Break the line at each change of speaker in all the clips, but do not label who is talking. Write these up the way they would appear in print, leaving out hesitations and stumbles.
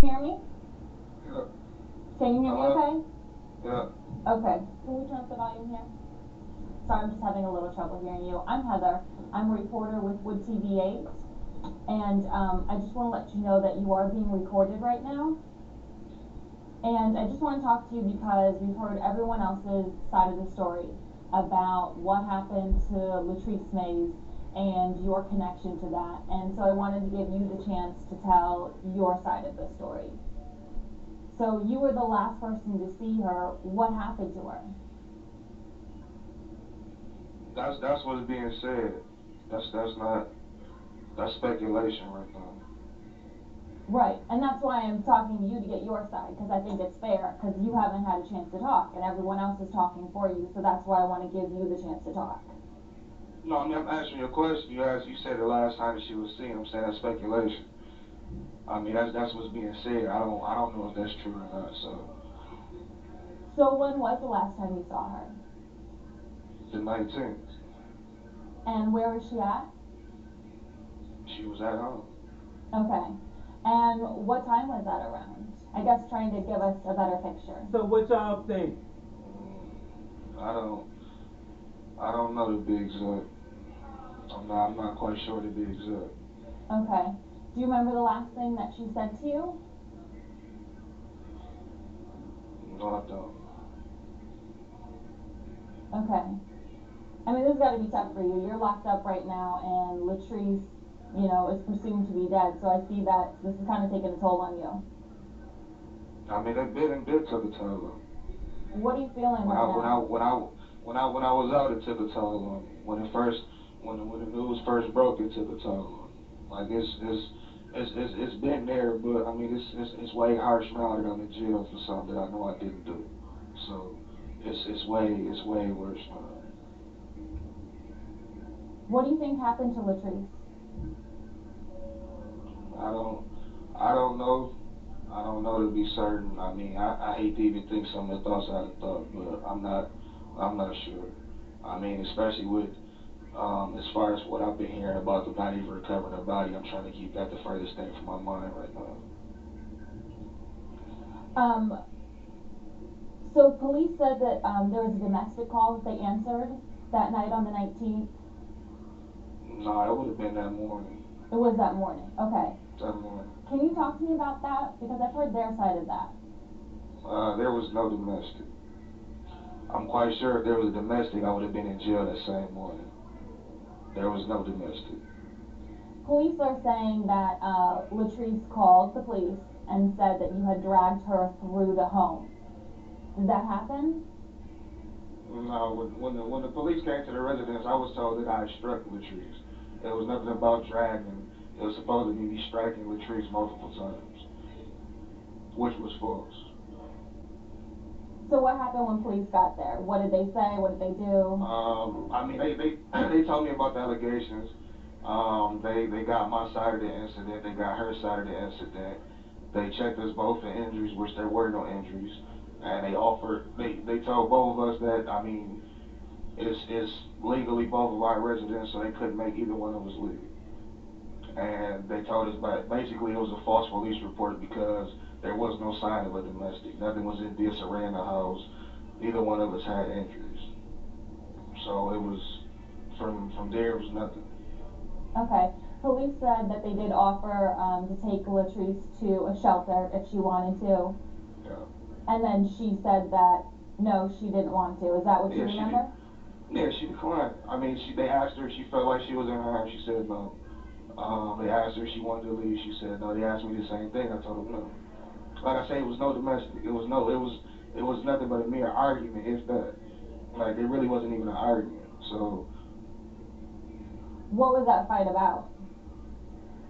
hear me?
Yeah.
Can you hear me
Hello?
okay?
Yeah.
Okay. Can we turn up the volume here? Sorry, I'm just having a little trouble hearing you. I'm Heather. I'm a reporter with Wood TV 8. And I just want to let you know that you are being recorded right now. And I just want to talk to you because we've heard everyone else's side of the story about what happened to Latrice Mays and your connection to that. And so I wanted to give you the chance to tell your side of the story. So you were the last person to see her. What happened to her?
That's what's being said. That's not that's speculation right now.
Right, and that's why I'm talking to you to get your side, because I think it's fair, because you haven't had a chance to talk, and everyone else is talking for you, so that's why I want to give you the chance to talk.
No, I mean I'm answering your question. You said the last time that she was seen. I'm saying that's speculation. I mean that's what's being said. I don't know if that's true or not. So
So when was the last time you saw her?
the 19th,
And where was she at?
she was at home.
Okay. And what time was that around? I guess trying to give us a better picture.
So what y'all think?
I don't I don't know to be exact. I'm not quite sure to be exact.
Okay. Do you remember the last thing that she said to you?
No, I don't.
Okay. I mean, this has got to be tough for you. You're locked up right now, and Latrice, is presumed to be dead. So I see that this is kind of taking a toll on you.
I mean it took a toll on me.
What are you feeling
When
right
I when I
now?
when I when I was out, it took a toll on me. When the news first broke, it took a toll on me. Like it's been there, but I mean it's way harsh now that I'm in jail for something that I know I didn't do. So it's way worse now.
What do you think happened to Latrice?
I don't I don't know. I don't know to be certain. I mean I hate to even think some of the thoughts I'd have thought, but I'm not sure. I mean especially with as far as what I've been hearing about them not even recovering the body, I'm trying to keep that the furthest thing from my mind right now.
Um, so police said that there was a domestic call that they answered that night on the 19th.
No, it would have been that morning.
It was that morning. Okay.
That morning.
Can you talk to me about that? Because I've heard their side of that.
There was no domestic. I'm quite sure if there was a domestic, I would have been in jail that same morning. There was no domestic.
Police are saying that Latrice called the police and said that you had dragged her through the home. Did that happen?
No, when the police came to the residence, I was told that I had struck Latrice. It was nothing about dragging. It was supposed to be me striking Latrice multiple times, which was false.
So what happened when police got there? What did they say? What did they do?
I mean, they they told me about the allegations. They got my side of the incident. They got her side of the incident. They checked us both for injuries, which there were no injuries, and they told both of us that I mean, it's legally both of our residents, so they couldn't make either one of us leave. And they told us, but basically it was a false police report because there was no sign of a domestic. Nothing was in disarray in the house. Neither one of us had injuries. So it was from there it was nothing.
Okay. Police said that they did offer to take Latrice to a shelter if she wanted to,
Yeah.
and then she said that no, she didn't want to. Is that what you
Yeah, she did.
remember?
Yeah, she declined. I mean, they asked her if she felt like she was in harm. She said no. They asked her if she wanted to leave. She said no. They asked me the same thing. I told them no. Like I say, it was no domestic. It was no. It was nothing but a mere argument, if that. Like it really wasn't even an argument. So
What was that fight about?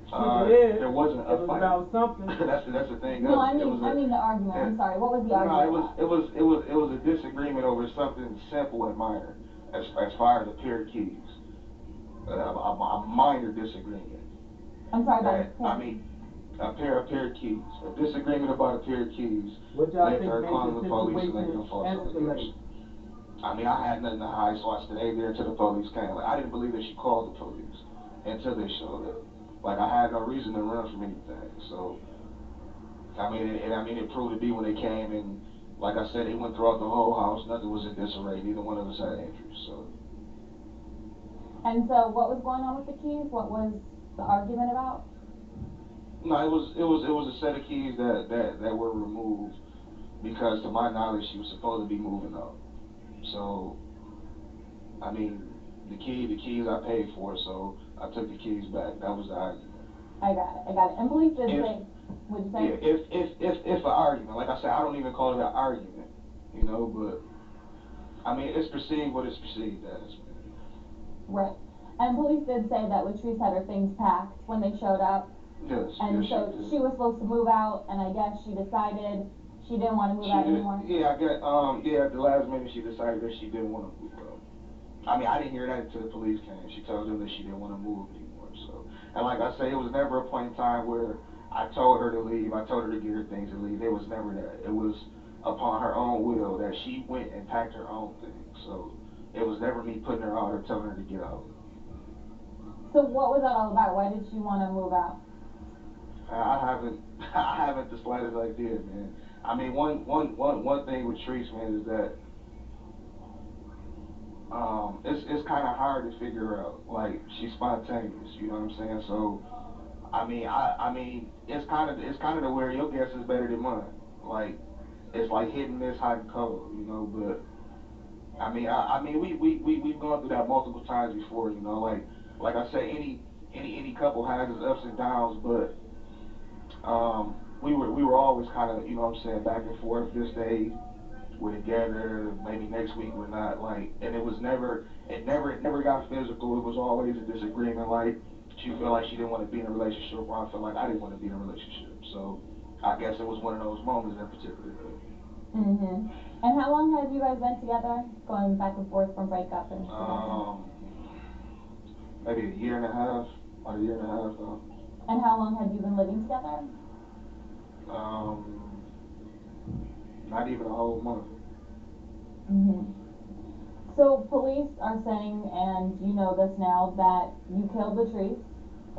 Shook your head.
there wasn't
It
a
was
fight.
about something.
That's the thing
No,
of
I
it. It
mean
was
I
a.
mean the argument.
It,
I'm sorry. What was the
no,
argument
it was
about?
it was it was it was a disagreement over something simple and minor, as far as a pair of keys. A minor disagreement.
I'm sorry about a
That
pair
I
of
mean,
keys.
a pair of keys. A disagreement about a pair of keys
What y'all
led to
think
her
made the
calling the police and making
situation
them false
escalate?
allegations. I mean, I had nothing to hide, so I stayed there until the police came. Like I didn't believe that she called the police until they showed up. Like I had no reason to run from anything. So I mean, it proved to be when they came and, like I said, they went throughout the whole house. Nothing was in disarray. Neither one of us had injuries. So,
And so, what was going on with the keys? What was the argument about?
no, it was a set of keys that were removed because, to my knowledge, she was supposed to be moving out. So, I mean, the keys I paid for, so I took the keys back. That was the argument.
I got it. I got it. And police did
If
say, what'd you say?
Yeah, if an argument, like I said, I don't even call it an argument, you know, but I mean, it's perceived what it's perceived as, man.
Right. And police did say that Latrice had her things packed when they showed up.
Yes,
And
yes, she
so
did.
she was supposed to move out, and I guess she decided she didn't want to move
She
out
did.
anymore.
Yeah, I get. Yeah, at the last minute, she decided that she didn't want to move out. I mean, I didn't hear that until the police came. She told them that she didn't want to move anymore. So, and like I say, it was never a point in time where I told her to leave. I told her to get her things and leave. It was never that. It was upon her own will that she went and packed her own things. So, it was never me putting her out or telling her to get out.
So what was that all about? Why did she want to move out?
I haven't, I haven't the slightest idea, man. I mean, one thing with Treese, man, is that it's kind of hard to figure out. Like, she's spontaneous. You know what I'm saying? So, I mean, it's kind of to where your guess is better than mine. Like, it's like hit and miss, hot and cold, you know. But I mean, we've gone through that multiple times before, you know. Like I say, any couple has its ups and downs, but we were always kind of, you know what I'm saying, back and forth. This day we're together, maybe next week we're not. Like, and it never got physical. It was always a disagreement. Like, she felt like she didn't want to be in a relationship, or I felt like I didn't want to be in a relationship. So, I guess it was one of those moments that particular day.
Mm-hmm. And how long have you guys been together? Going back and forth from breakup and together.
Um, Maybe a year and a half, about a year and a half now.
And how long had you been living together?
Um, Not even a whole month.
Mm-hmm. So police are saying, and you know this now, that you killed Latrice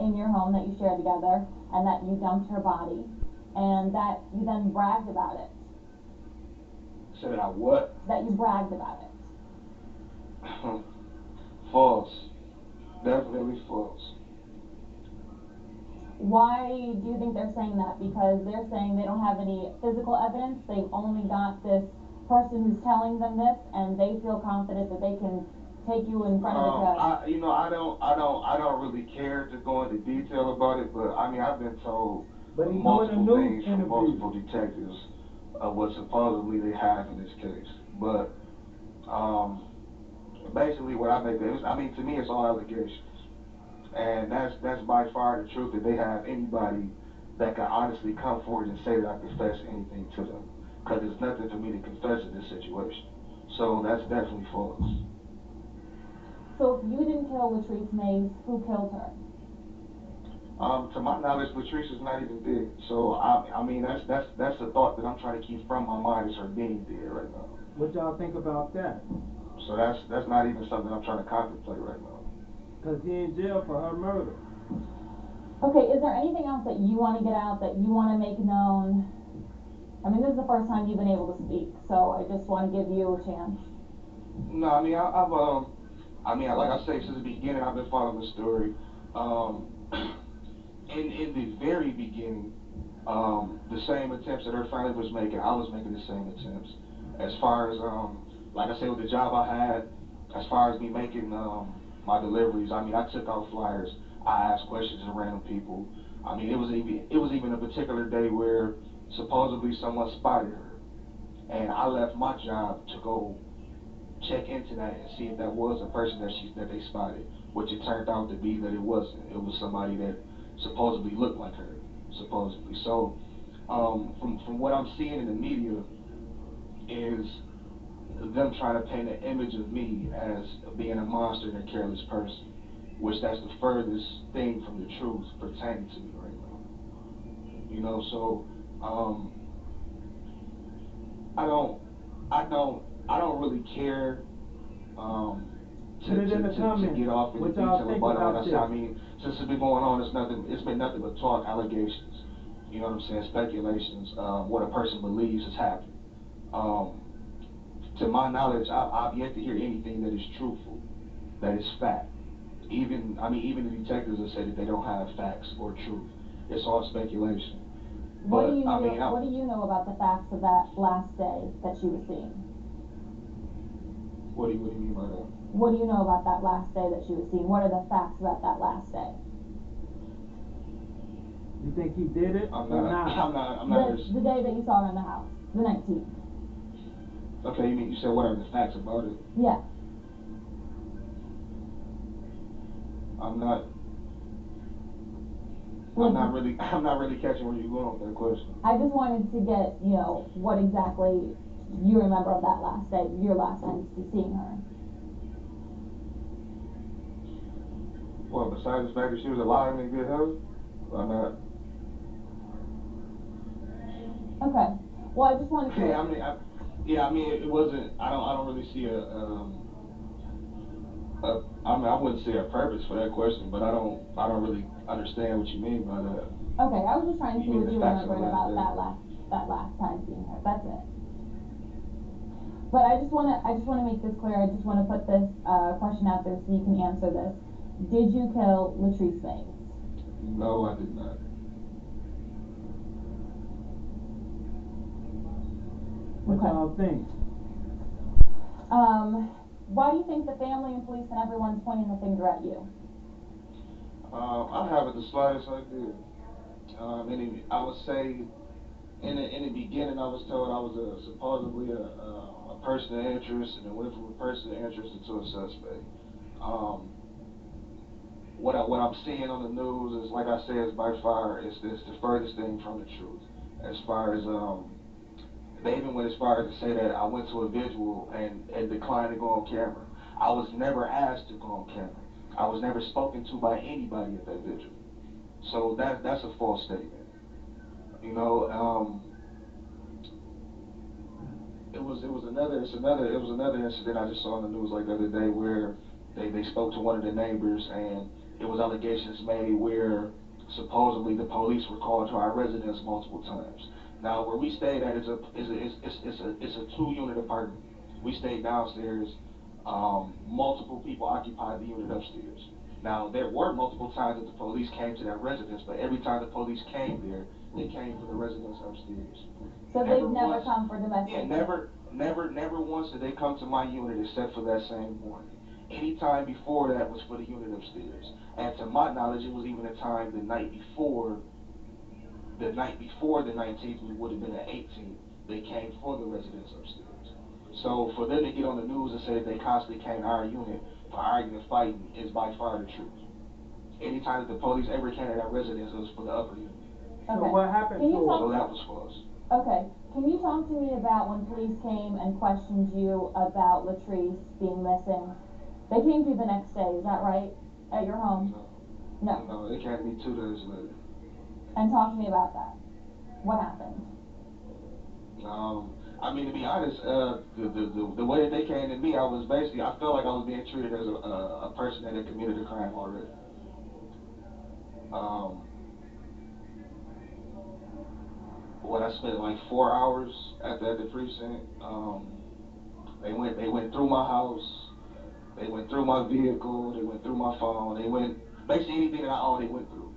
in your home that you shared together, and that you dumped her body, and that you then bragged about it.
Said that I what?
That you bragged about it.
False. Definitely false.
Why do you think they're saying that? Because they're saying they don't have any physical evidence. They've only got this person who's telling them this, and they feel confident that they can take you in front of a judge.
You know, I don't really care to go into detail about it, but I mean, I've been told
But he doing a
multiple
news
things from
interview.
multiple detectives of what supposedly they have in this case. But um, basically, what I make of it is, I mean, to me, it's all allegations, and that's by far the truth that they have anybody that can honestly come forward and say that I confess anything to them, because there's nothing for me to confess in this situation. So that's definitely false.
So if you didn't kill Latrice Mays, who killed her?
To my knowledge, Latrice is not even dead. So I mean, that's the thought that I'm trying to keep from my mind is her being dead right now.
What y'all think about that?
So that's not even something I'm trying to contemplate right now.
Cause he in jail for her murder.
Okay, is there anything else that you want to get out, that you want to make known? I mean, this is the first time you've been able to speak, so I just want to give you a chance.
No, I mean I mean, like I say, since the beginning, I've been following the story. Um, in the very beginning, the same attempts that her family was making, I was making the same attempts. As far as like I say, with the job I had, as far as me making my deliveries, I mean, I took out flyers, I asked questions to random people. I mean, it was even a particular day where supposedly someone spotted her, and I left my job to go check into that and see if that was a person that they spotted, which it turned out to be that it wasn't. It was somebody that supposedly looked like her, supposedly. So, from what I'm seeing in the media is them trying to paint an image of me as being a monster and a careless person, which that's the furthest thing from the truth pertaining to me right now. You know, so um, I don't, I don't, I don't really care um,
Put it in the
to
comments.
get off in the
What y'all
detail
think
about it. Like I
about
said, I
this?
mean, since it's been going on, it's been nothing but talk, allegations. You know what I'm saying? Speculations, what a person believes has happened. Um, to my knowledge, I've yet to hear anything that is truthful, that is fact. Even the detectives have said that they don't have facts or truth. It's all speculation. But
What do you know about the facts of that last day that she was seen?
what do you mean by that?
What do you know about that last day that she was seen? What are the facts about that last day?
You think he did it
I'm
or
not.
not?
I'm not.
The day that you saw her in the house, the 19th.
Okay, you said what are the facts about it?
Yeah.
I'm not.
Like,
I'm not really catching where you're going with that question.
I just wanted to get, what exactly you remember of that last day, your last time seeing her.
Well, besides the fact that she was alive and in good health, I'm not.
Okay. Well, I just wanted to.
Yeah, it wasn't. I don't really see a. I wouldn't say a purpose for that question, but I don't really understand what you mean by that.
Okay, I was just trying to
You
see
mean
what
the
you
facts of the
remembered
last
about
day?
that last time seeing her. That's it. But I just wanna make this clear. I just wanna put this question out there so you can answer this. Did you kill Latrice Banks?
No, I did not.
What
Okay.
y'all think?
Um, why do you think the family and police and everyone's pointing the finger at you?
I haven't the slightest idea. I would say in the beginning, I was told I was supposedly a person of interest, and it went from a person of interest into a suspect. Um, what I'm seeing on the news is, like I said, is by far it's the furthest thing from the truth. As far as they even went as far as to say that I went to a vigil and declined to go on camera. I was never asked to go on camera. I was never spoken to by anybody at that vigil. So that's a false statement. You know, it was another incident I just saw on the news like the other day where they spoke to one of the neighbors, and it was allegations made where supposedly the police were called to our residence multiple times. Now where we stayed at is a 2-unit apartment. We stayed downstairs. Multiple people occupied the unit upstairs. Now there were multiple times that the police came to that residence, but every time the police came there, they came for the residence upstairs.
So they've
Never
never
once,
come for
yeah,
domestic.
never once did they come to my unit except for that same morning. Any time before that was for the unit upstairs. And to my knowledge, it was even a time the night before the 19th, which would have been the 18th, they came for the residents upstairs. So for them to get on the news and say that they constantly came to our unit for arguing and fighting is by far the truth. Anytime that the police ever came to that residence, it was for the upper unit.
So
Okay.
what happened
Can you
to
talk?
him?
So that was false.
Okay. Can you talk to me about when police came and questioned you about Latrice being missing? They came to you the next day. Is that right? At your home?
No,
No.
no, they came to me 2 days later.
And talk to me about that. What happened?
To be honest, the way that they came to me, I felt like I was being treated as a person that had committed a crime already. Um, I spent like 4 hours at the precinct. They went through my house, they went through my vehicle, they went through my phone, they went basically anything that I own, they went through.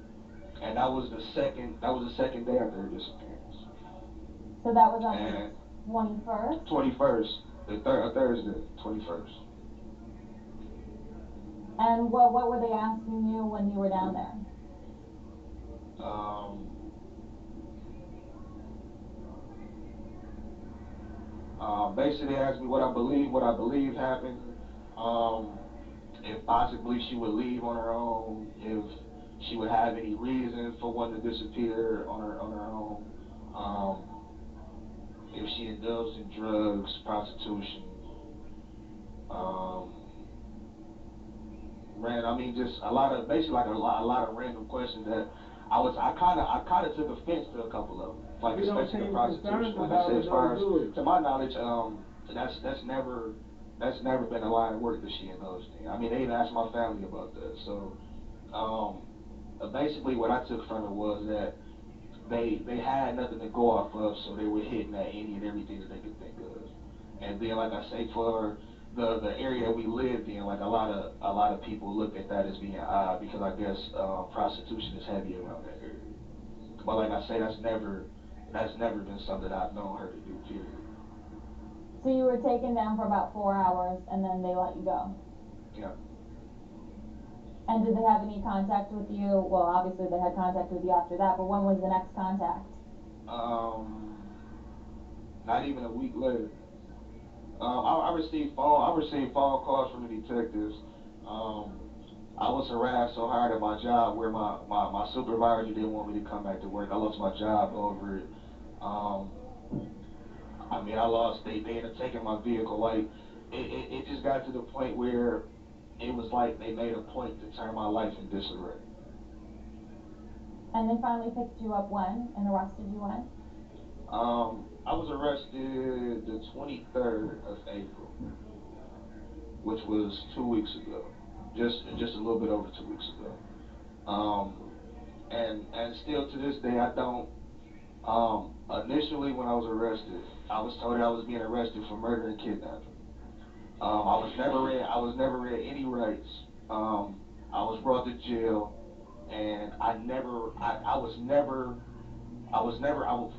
And that was the second day after her disappearance.
So that was on the
And
21st.
21st, a Thursday, 21st.
And what were they asking you when you were down there?
Um, Basically, they asked me what I believe happened. Um, if possibly she would leave on her own, if she would have any reason for wanting to disappear on her own, um, if she indulged in drugs, prostitution, um, just a lot of basically like a lot of random questions that I kind of took offense to a couple of them, like
He don't
especially the
seem concerned
prostitution. Like I
about
said,
it
as
though,
far as
do he?
to my knowledge, that's that's never been a line of work that she indulged in. They even asked my family about that. So, basically, what I took from it was that they had nothing to go off of, so they were hitting at any and everything that they could think of. And then, like I say, for the area that we lived in, like a lot of people looked at that as being odd because I guess prostitution is heavy around that area. But like I say, that's never been something that I've known her to do. Period.
So you were taken down for about 4 hours and then they let you go.
Yeah.
And did they have any contact with you? Well, obviously they had contact with you after that, but when was the next contact?
Not even a week later. I received phone calls from the detectives. Um, I was harassed so hard at my job where my supervisor didn't want me to come back to work. I lost my job over it. Um, I mean, I lost. They ended up taking my vehicle. Like, it just got to the point where it was like they made a point to turn my life in disarray.
And they finally picked you up when and arrested you when?
I was arrested the 23rd of April, which was 2 weeks ago, just a little bit over 2 weeks ago. Um, and still to this day, I don't. Initially, when I was arrested, I was told that I was being arrested for murder and kidnapping. I was never read any rights. Um, I was brought to jail, and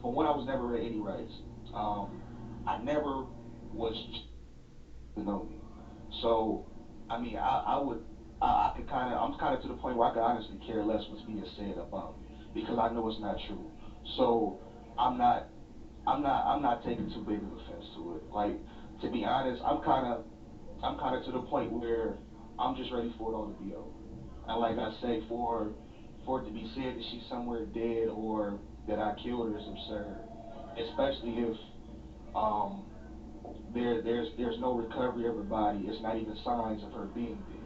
for one, I was never read any rights. Um, I never was to know me. So, I mean, I could I'm kind of to the point where I could honestly care less what's being said about me because I know it's not true. So, I'm not, I'm not taking too big of offense to it. Like, to be honest, I'm kind of to the point where I'm just ready for it all to be over. And like I say, for it to be said that she's somewhere dead or that I killed her is absurd, especially if um there's no recovery of her body. It's not even signs of her being dead.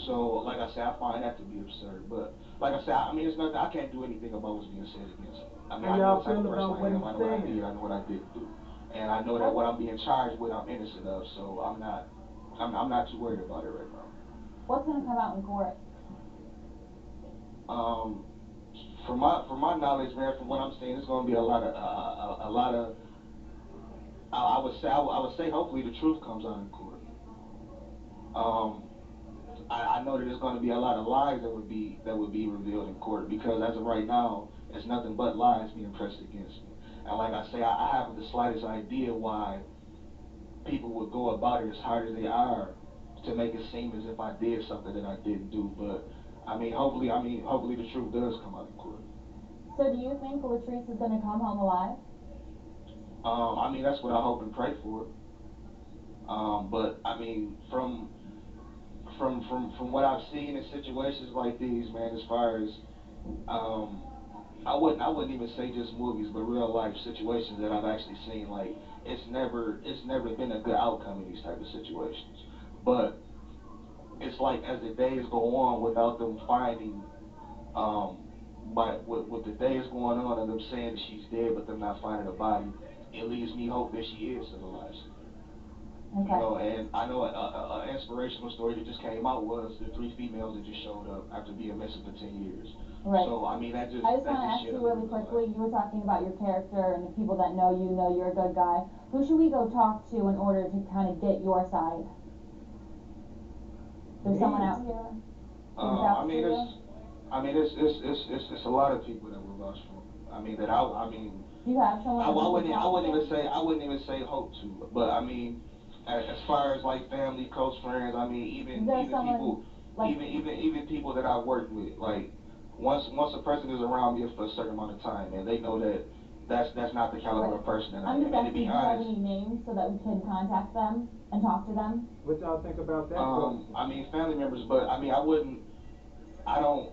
So, like I say, I find that to be absurd. But like I say, I mean, it's nothing. I can't do anything about what's being said against me. I
How
mean, I know
y'all
what type of
feel
person
about
I
what
am.
he's
I know what I
saying?
did. I know what I didn't do, and I know that
What's
what I'm being charged with, I'm innocent of. So I'm not too worried about it right now.
what's gonna come out in court?
Um, from my knowledge, man, from what I'm seeing, it's going to be a lot of. I would say hopefully the truth comes out in court. Um, I know that there's going to be a lot of lies that would be revealed in court because as of right now, it's nothing but lies being pressed against me. And like I say, I haven't the slightest idea why people would go about it as hard as they are to make it seem as if I did something that I didn't do. But hopefully the truth does come out in court.
So do you think Latrice is gonna come home alive?
I mean that's what I hope and pray for. But I mean from what I've seen in situations like these, man, as far as um I wouldn't even say just movies, but real life situations that I've actually seen. Like it's never been a good outcome in these type of situations. But it's like as the days go on, without them finding, um, with the days going on and them saying that she's dead, but them not finding a body, it leaves me hope that she is still alive somewhere.
Okay.
And I know a inspirational story that just came out was the three females that just showed up after being missing for 10 years.
Right.
So I mean that just
I just
that
want to
just
ask
shed a
you
little
really
bit of light.
quickly. You were talking about your character and the people that know you're a good guy. Who should we go talk to in order to kind of get your side? There's someone
Me.
out here who would vouch
I
for
mean
you.
it's a lot of people that will vouch for me. I mean that I mean
Do you have someone
I,
that
I
we could
wouldn't I
talk
wouldn't even
to?
say hope to, but I mean as far as like family, close friends, I mean
Is
even
there
even
someone
people
like
even people that I've worked with, like once a person is around me for a certain amount of time and they know that that's not the caliber
right?
of person that I
I'm just
am. And to be
asking, do you have
honest,
any names so that we can contact them and talk to them?
What y'all think about that question?
I mean family members, but I mean I don't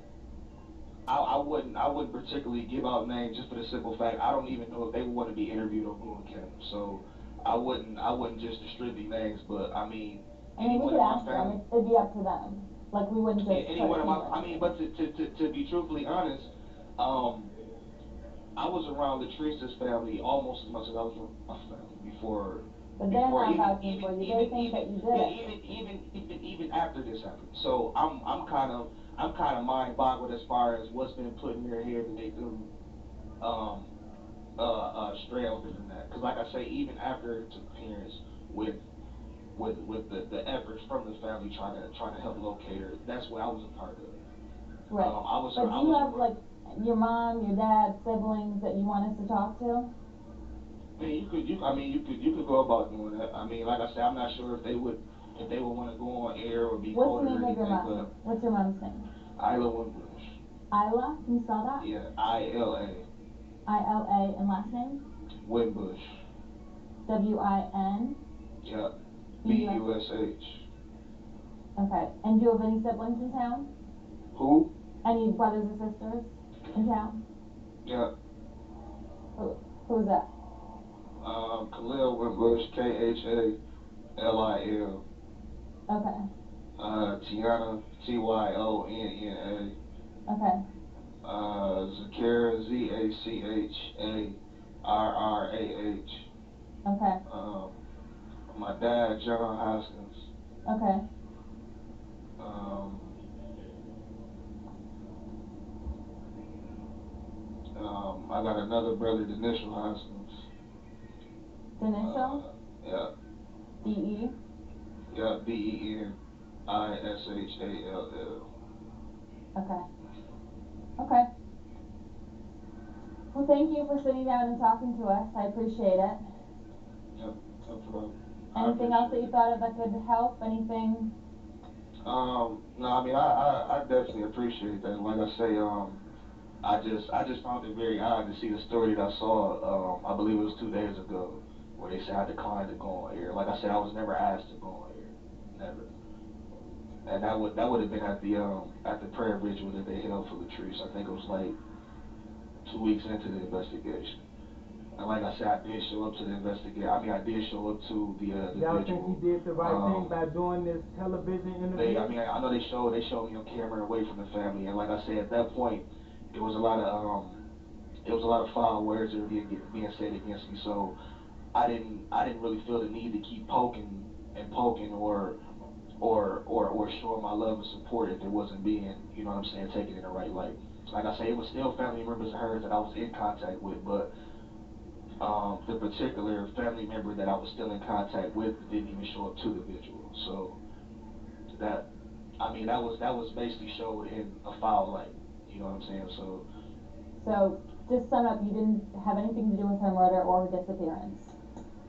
I wouldn't particularly give out names just for the simple fact I don't even know if they would want to be interviewed on Blue and Cannon. So I wouldn't just distribute names, but I mean
I mean, we
anyone
could
in my
ask them.
family,
It'd be up to them. Like we wouldn't just put a
anyone in my
finger
I mean,
anything.
but to be truthfully honest, um I was around Latrice's family almost as much as I was around my family
But they're
before
not
even
vouching
even
for you. They
even
think
even
that you did
yeah
it.
even after this happened. So I'm kind of mind boggled as far as what's been put in their head to make them um, stray away from that. Because like I say, even after her disappearance, with the efforts from the family trying to help locate her, that's what I was a part of.
Right. But do
I
you
was
have
around.
like your mom, your dad, siblings that you want us to talk to?
I mean, you could go about doing that. I mean, like I said, I'm not sure if they would want to go on air or be
What's the
quoted or
name of your
anything,
mom?
but
What's your mom's name?
Isla Wimbush.
Isla, can you spell that?
Yeah, ILA
ILA and last name?
Wimbush.
WIN
Yeah,
BUS.
BUSH.
Okay. And do you have any siblings in town?
Who?
Any brothers or sisters in town?
Yeah.
Who, who's that?
Khalil Wimbush, KHALIL.
Okay.
Tiana, TYONNA.
Okay.
Zakara, ZACHARRAH.
Okay.
Um, my dad, John Hoskins.
Okay.
Um, I got another brother, Denischel Hoskins.
Denisha?
Yeah,
DE?
yeah, DENISHALL.
Okay. Okay. Well, thank you for sitting down and talking to us. I appreciate it.
Yep, no problem. I
Anything else that
appreciate
you
it.
thought of that could help? Anything?
No, I mean, I definitely appreciate that. Like I say, I just found it very odd to see the story that I saw. I believe it was 2 days ago, where they said I declined to go on air. Like I said, I was never asked to go on air, never. And that would have been at the prayer vigil that they held for Latrice. I think it was like 2 weeks into the investigation. And like I said, I did show up to the investigate. I mean, I did show up to the
Y'all think he
vigil.
did the right thing
Um,
by doing this television
I
interview?
mean, I know they showed me on camera away from the family, and like I said, at that point, it was a lot of it was a lot of foul words that were being said against me. So I didn't really feel the need to keep poking and poking or showing my love and support if it wasn't being, you know what I'm saying, taken in the right light. Like I say, it was still family members of hers that I was in contact with, but the particular family member that I was still in contact with didn't even show up to the vigil. So that I mean that was basically showed in a foul light. You know what I'm saying? So
So, just sum up, you didn't have anything to do with her murder or her disappearance.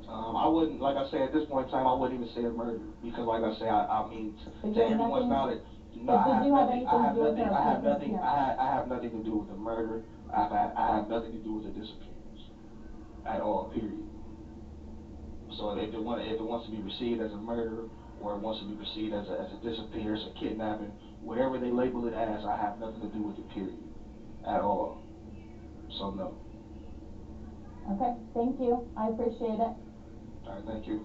I wouldn't, like I say, at this point in time, I wouldn't even say a murder because, like I say, I mean,
But you
to
had
everyone's
nothing.
knowledge, no,
But
I
did
have
you have
nothing. I
anything to
have
do with
nothing.
her disappearance?
I have nothing to do with the murder. I have nothing to do with the disappearance at all. Period. So if it wants to be received as a murder or it wants to be received as a disappearance, a kidnapping, whatever they label it as, I have nothing to do with it. Period. At all. So no.
Okay. Thank you. I appreciate it.
All right. Thank you.